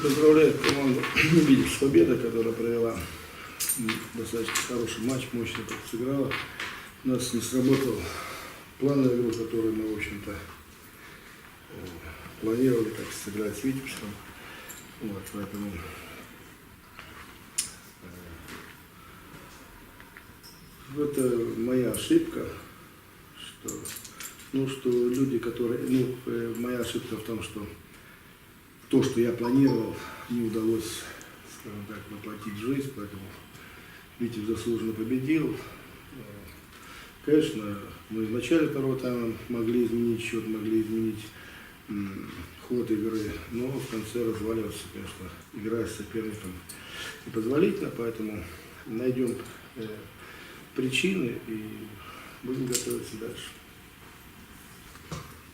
Поздравляю команду «Видишь» с победой, которая провела достаточно хороший матч, мощно так сыграла. У нас не сработал план на игру, который мы, в общем-то, планировали, как сыграть с Витебском. Вот, поэтому это моя ошибка, что люди, которые, моя ошибка в том, что то, что я планировал, не удалось, скажем так, воплотить в жизнь, поэтому Витязь заслуженно победил. Конечно, мы в начале второго тайма могли изменить счет, могли изменить ход игры, но в конце разваливаться, конечно, играя с соперником непозволительно, поэтому найдем причины и будем готовиться дальше.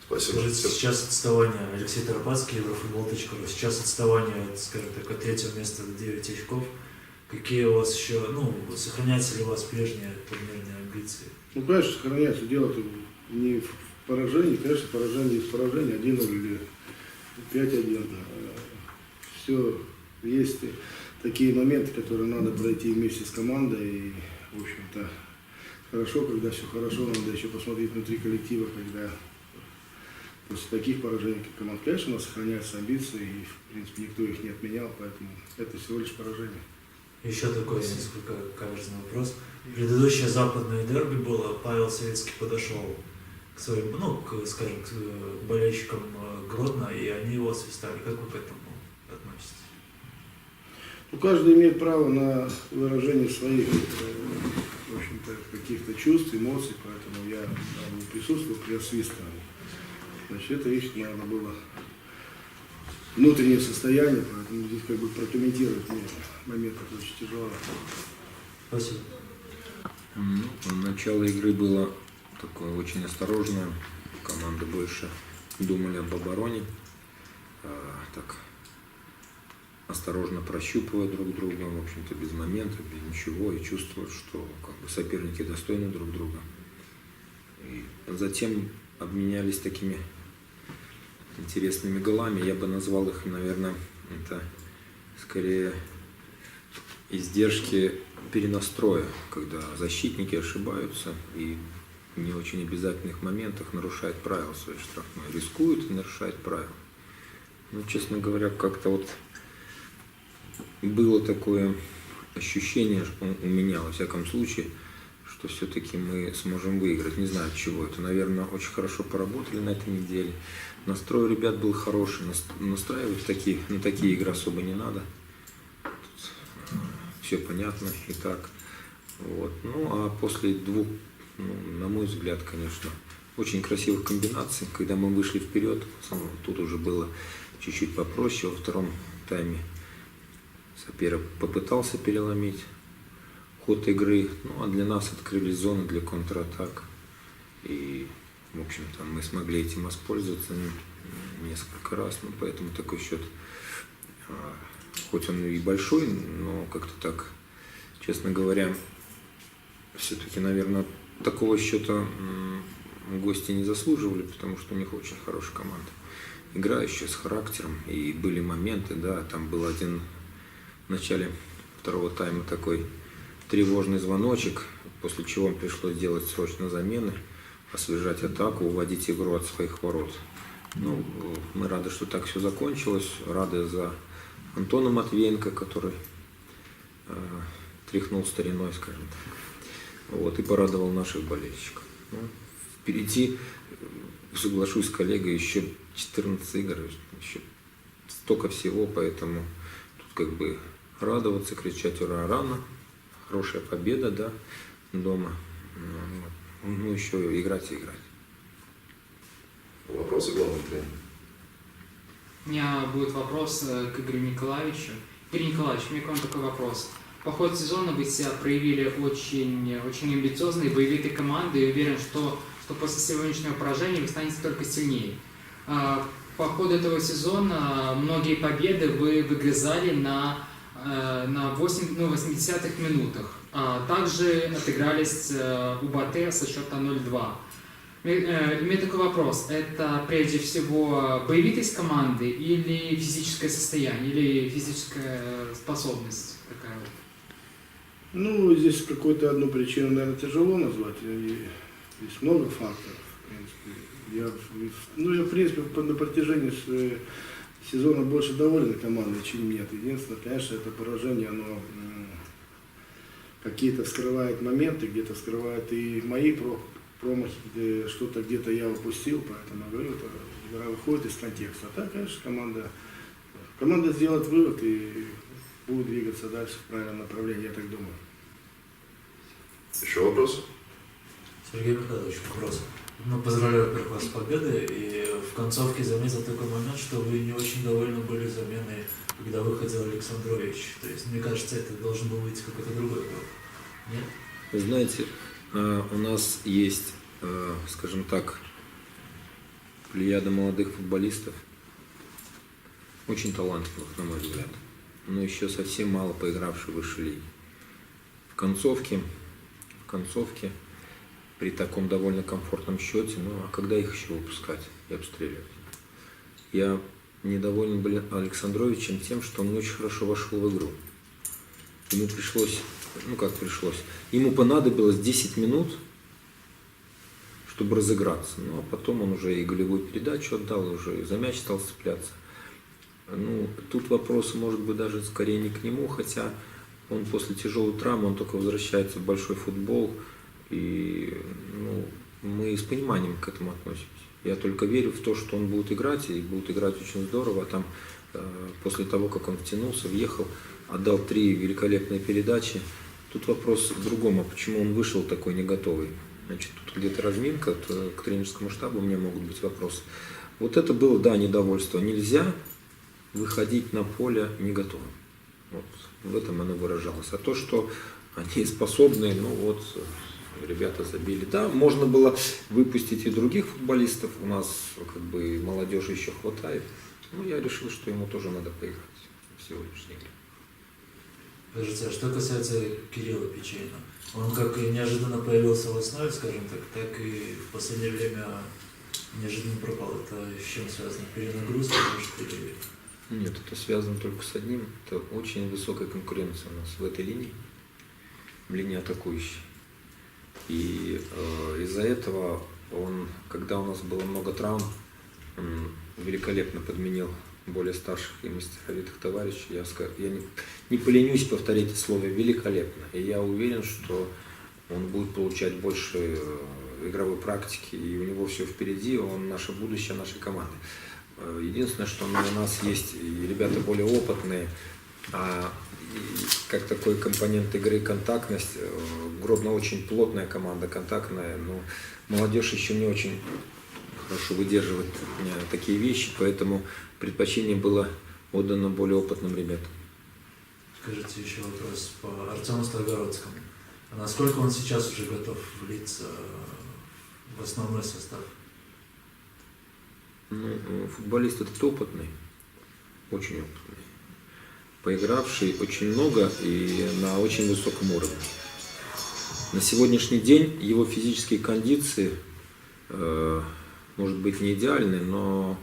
Спасибо. Сейчас отставание Алексей Тарапацкий, Еврофутбол.ру. Сейчас отставание, скажем так, от третьего места до 9 очков. Какие у вас еще, сохраняются ли у вас прежние турнирные амбиции? Конечно, сохраняется. Дело-то не в поражении, конечно, поражение есть поражение, 1-0 или 5-1. Все, есть такие моменты, которые надо пройти вместе с командой. И, в общем-то, хорошо, когда все хорошо, надо еще посмотреть внутри коллектива, когда после таких поражений, как команд, конечно, у нас сохраняются амбиции, и, в принципе, никто их не отменял, поэтому это всего лишь поражение. Еще такой несколько каверзный вопрос. Предыдущее западное дерби было, Павел Советский подошел к своим, скажем, к болельщикам Гродно, и они его свистали. Как вы к этому относитесь? Каждый имеет право на выражение своих, в общем-то, каких-то чувств, эмоций, поэтому я не присутствовал при освистывании. Значит, это их надо было внутреннее состояние, поэтому здесь как бы прокомментировать мне момент это очень тяжело. Спасибо. Начало игры было такое очень осторожное. Команды больше думали об обороне. Так осторожно прощупывая друг друга, в общем-то, без моментов, без ничего, и чувствуют, что соперники достойны друг друга. И затем обменялись такими интересными голами. Я бы назвал их, наверное, это скорее издержки перенастроя, когда защитники ошибаются и в не очень обязательных моментах нарушают правила своей штрафной, рискуют и нарушают правила. Честно говоря, как-то было такое ощущение у меня, во всяком случае, что все-таки мы сможем выиграть. Не знаю, от чего это. Наверное, очень хорошо поработали на этой неделе. Настрой у ребят был хороший. Настраивать на такие игры особо не надо. Тут все понятно и так. А после двух, на мой взгляд, конечно, очень красивых комбинаций, когда мы вышли вперед, тут уже было чуть-чуть попроще. Во втором тайме соперник попытался переломить ход игры, а для нас открылись зоны для контратак. И, в общем-то, мы смогли этим воспользоваться несколько раз, поэтому такой счет, хоть он и большой, но как-то так, честно говоря, все-таки, наверное, такого счета гости не заслуживали, потому что у них очень хорошая команда, играющая с характером, и были моменты, да, там был один в начале второго тайма такой тревожный звоночек, после чего пришлось делать срочно замены, освежать атаку, уводить игру от своих ворот. Мы рады, что так все закончилось, рады за Антона Матвеенко, который тряхнул стариной, скажем так, и порадовал наших болельщиков. Впереди, соглашусь с коллегой, еще 14 игр, еще столько всего, поэтому тут радоваться, кричать «Ура!» рано. Хорошая победа, да, дома. Еще играть и играть. Вопросы главного тренера? У меня будет вопрос к Игорю Николаевичу. Игорь Николаевич, у меня к вам такой вопрос. По ходу сезона вы себя проявили очень амбициозной, боевитой командой, и уверен, что после сегодняшнего поражения вы станете только сильнее. По ходу этого сезона многие победы вы выгрызали на 80-х минутах. Также отыгрались у Батэ со счета 0-2. У меня такой вопрос. Это прежде всего боевитость команды или физическое состояние, или физическая способность такая вот? Ну, здесь какую-то одну причину, наверное, тяжело назвать. Есть много факторов, в принципе. Я, в принципе, на протяжении сезона больше доволен командой, чем нет. Единственное, конечно, это поражение, оно какие-то скрывает моменты, где-то скрывает и мои промахи, где что-то где-то я упустил, поэтому я говорю, это игра выходит из контекста. А так, конечно, команда сделает вывод и будет двигаться дальше в правильном направлении, я так думаю. Еще вопрос? Сергей Михайлович, вопрос. Ну, поздравляю, во-первых, вас с победой. И в концовке заметил такой момент, что вы не очень довольны были заменой, когда выходил Александрович. То есть, мне кажется, это должен был быть какой-то другой игрок. Нет? Вы знаете, у нас есть, скажем так, плеяда молодых футболистов, очень талантливых, на мой взгляд, но еще совсем мало поигравших в высшей лиге. В концовке, при таком довольно комфортном счете, ну а когда их еще выпускать и обстреливать? Я недоволен был Александровичем тем, что он не очень хорошо вошел в игру. Ему ему понадобилось 10 минут, чтобы разыграться. Ну а потом он уже и голевую передачу отдал, уже за мяч стал цепляться. Ну, тут вопрос, может быть, даже скорее не к нему, хотя он после тяжелой травмы, он только возвращается в большой футбол, и мы с пониманием к этому относимся. Я только верю в то, что он будет играть, и будет играть очень здорово. Там после того, как он втянулся, въехал, отдал 3 великолепные передачи. Тут вопрос в другом, а почему он вышел такой не готовый? Значит, тут где-то разминка, к тренерскому штабу у меня могут быть вопросы. Вот это было, да, недовольство. Нельзя выходить на поле не готовым. Вот в этом оно выражалось. А то, что они способны, ребята забили. Да, можно было выпустить и других футболистов. У нас молодежи еще хватает. Но я решил, что ему тоже надо поиграть в сегодняшней игре. Скажите, а что касается Кирилла Печейна, он как и неожиданно появился в основе, скажем так и в последнее время неожиданно пропал. Это с чем связано? Перенагрузка, может, или... Нет, это связано только с одним. Это очень высокая конкуренция у нас в этой линии, в линии атакующей. И из-за этого когда у нас было много травм, он великолепно подменил более старших и мастеровитых товарищей. Я не поленюсь повторить это слово «великолепно». И я уверен, что он будет получать больше игровой практики, и у него все впереди, он наше будущее нашей команды. Единственное, что у нас есть и ребята более опытные, как такой компонент игры контактность. Гродно очень плотная команда, контактная, но молодежь еще не очень хорошо выдерживает такие вещи, поэтому предпочтение было отдано более опытным ребятам. Скажите еще вопрос по Артему Старгородскому. А насколько он сейчас уже готов влиться в основной состав? Футболист этот опытный, очень опытный, поигравший очень много и на очень высоком уровне. На сегодняшний день его физические кондиции, может быть, не идеальны, но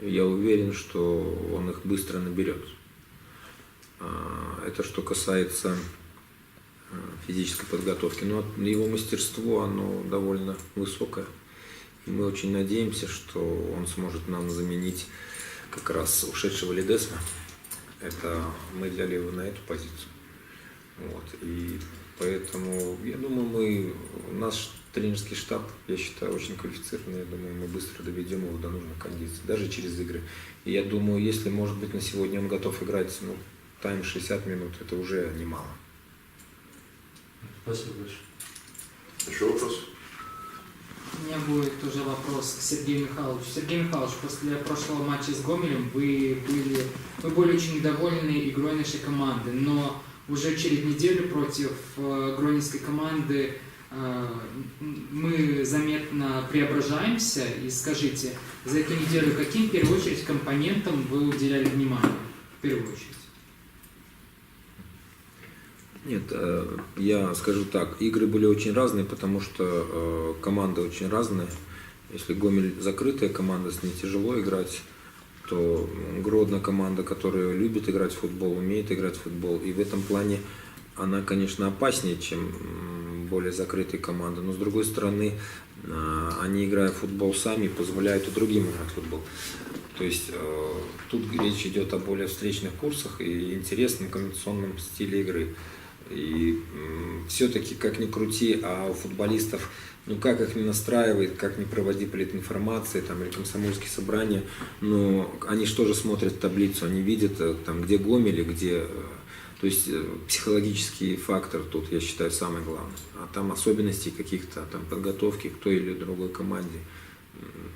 я уверен, что он их быстро наберет. Это что касается физической подготовки. Но его мастерство, оно довольно высокое. И мы очень надеемся, что он сможет нам заменить как раз ушедшего Ледесма. Это мы взяли его на эту позицию. Вот. И поэтому, я думаю, наш тренерский штаб, я считаю, очень квалифицированный. Я думаю, мы быстро доведем его до нужной кондиции, даже через игры. И я думаю, если, может быть, на сегодня он готов играть тайм 60 минут, это уже немало. Спасибо большое. Еще вопрос? У меня будет тоже вопрос к Сергею Михайловичу. Сергей Михайлович, после прошлого матча с Гомелем вы были очень недовольны игрой нашей команды, но уже через неделю против гронинской команды мы заметно преображаемся. И скажите, за эту неделю каким, в первую очередь, компонентам вы уделяли внимание? В первую очередь. Нет, я скажу так, игры были очень разные, потому что команды очень разные. Если Гомель закрытая команда, с ней тяжело играть, то Гродно команда, которая любит играть в футбол, умеет играть в футбол. И в этом плане она, конечно, опаснее, чем более закрытые команды. Но с другой стороны, они, играя в футбол сами, позволяют и другим играть в футбол. То есть тут речь идет о более встречных курсах и интересном комбинационном стиле игры. И все-таки, как ни крути, а у футболистов, ну как их не настраивает, как не проводи политинформации там, или комсомольские собрания, но они что же смотрят таблицу, они видят, там, где Гомель, где... То есть психологический фактор тут, я считаю, самый главный. А там особенности каких-то там подготовки к той или другой команде,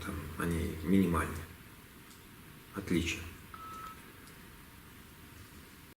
там, они минимальные. Отличия.